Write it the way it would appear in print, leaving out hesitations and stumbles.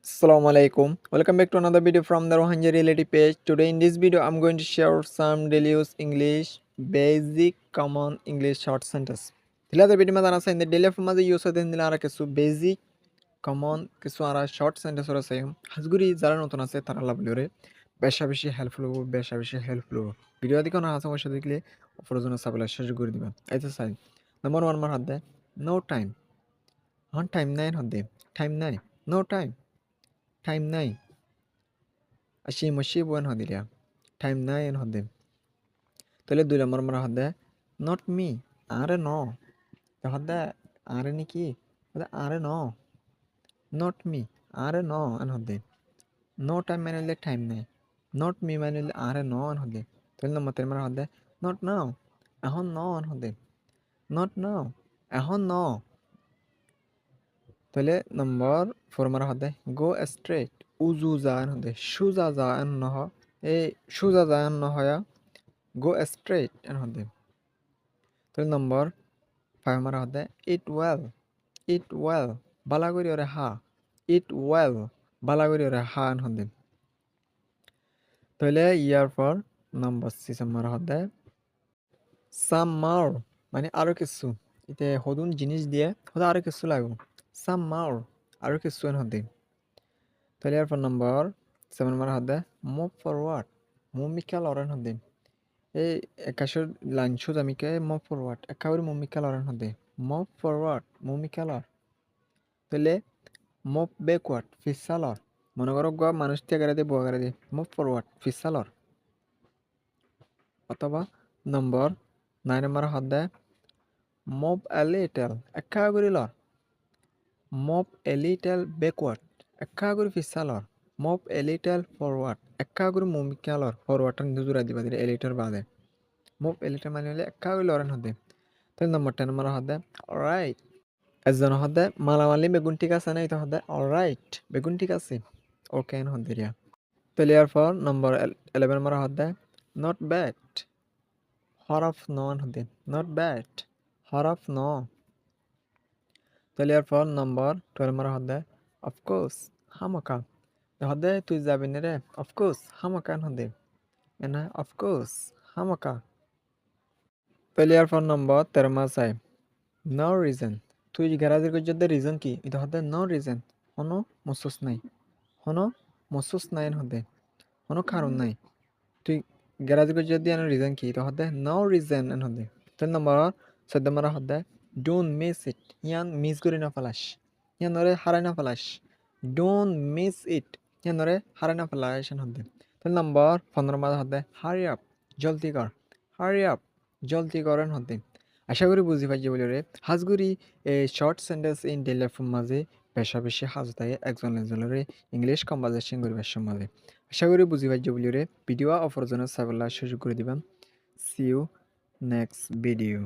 Assalamu alaikum. Welcome back to another video from the Rohingya Reality page. Today in this video I'm going to share some daily use English basic common English short sentence. Tila video ma dana sa in the daily form ma use hoten dilara kesu basic common kesu ara short sentence ora sayum. Hasguri jara নতুন আছে তারা লাভলিওরে বেশি helpful হবে বেশি helpful হবে। Video দেখো না সমস্যা দেখলে অপরজন সাবলা শেষ করে দিবেন। এই তো সাই নাম্বার 1 মার হাতে নো টাইম অন টাইম নাই হদে টাইম নাই নো টাইম টাইম নাই আসি মশি বন হদিলিয়া টাইম নাই এন হদে তাহলে 2 নম্বর মার হদে নট মি আরে ন হদে আরে নাকি হদে আরে ন নট মি আরে ন এন হদে নো টাইম মানে হলে টাইম নাই নট মি মানে হলে আরে ন এন হদে তাহলে নম্বর 3 মার হদে নট নাও এখন ন এন হদে নট নাও এখন ন তাহলে নম্বর 4 মার হদে গো স্ট্রেট উজু যান হদে সুজা যান নহ এই সুজা যান নহয়া গো স্ট্রেট এন হদে তাহলে নম্বর 5 মার হদে ইট ওয়েল বালা করি ওরে হা ইট ওয়েল বালা করি ওরে হা এন হদে তাহলে ইয়ার পর নম্বর 6 মার হদে সাম মার মানে আরো কিছু এতে হদুন জিনিস দিয়ে হদে আরো কিছু লাগবে সাম মার আরো কিছু এন হদে তাহলে ইয়ার পর নম্বর 7 মার হদে মুভ ফরওয়ার্ড মুমিকা লরেন হদে এই একাশর লাইন শুজ আমিকে মুভ ফরওয়ার্ড একাউরি মুমিকা লরেন হদে মুভ ফরওয়ার্ড মুমিকা লর তাহলে মুভ ব্যাকওয়ার্ড ফিসালর মনে করো গা মানুষ ত্যাগারে দিয়ে বোয়াগারে দিয়ে মুভ ফরওয়ার্ড ফিসালর অথবা নম্বর 9 নম্বর হদে মুভ এ লিটল একাগুরি লর মুভ এ লিটল ব্যাকওয়ার্ড একাগুরি ফিসালর মুভ এ লিটল ফরওয়ার্ড একাগুরি মুমিকা লর ফরওয়ার্ড নিজুরা দিবা দিলে এ লিটল বাদে মুভ এ লিটল মানে হলে একাগুরি লরেন হদে তাহলে নম্বর 10 নম্বর হদে অলরাইট এজন হদে মালামালি বেগুন ঠিক আছে না এটা হদে অলরাইট বেগুন ঠিক আছে ওকে এন হদে রিয়া তাহলে এরপর নম্বর 11 নম্বর হদে নট ব্যাড হরফ নন হদে নট ব্যাড হরফ ন তাহলে এরপর নম্বর 12 নম্বর হদে অফকোর্স হামকা হদে তুই যাবি না রে অফকোর্স হামকা এন হদে এনা অফকোর্স হামকা তাহলে এরপর নম্বর 13 মাস আই নো রিজন তুই গ্যারাজের করতে রিজন কি এটা হতে নো রিজন কোনো মসুস নাই কোনো মসুস নাই হতে কোনো কারণ নাই তুই গ্যারাজের করতে যদি রিজন কি এটা হতে নো রিজন এন হতে 3 নম্বর 14 নম্বর হতে ডোন্ট মিস ইট ইয়ান মিস করে না ফেলাস ইয়ান নরে হারাই না ফেলাস ডোন্ট মিস ইট ইয়ান নরে হারাই না ফেলাস এন হতে 3 নম্বর 15 নম্বর হতে হারি আপ জলদি কর হারি আপ জলদি করেন হতে আশা করি বুঝি পাইছি বলে রে হাজগুড়ি এই শর্ট সেন্টেন্স ইন ডেইলি লাইফের মাঝে বেশি হাজ থাকে একজন একজনের ইংলিশ কনভারসেশন করিবার সময় আশা করি বুঝি পাইছি বলে রে ভিডিও অপরজনের সাবলা সুযোগ করে দিবেন সি ইউ নেক্সট ভিডিও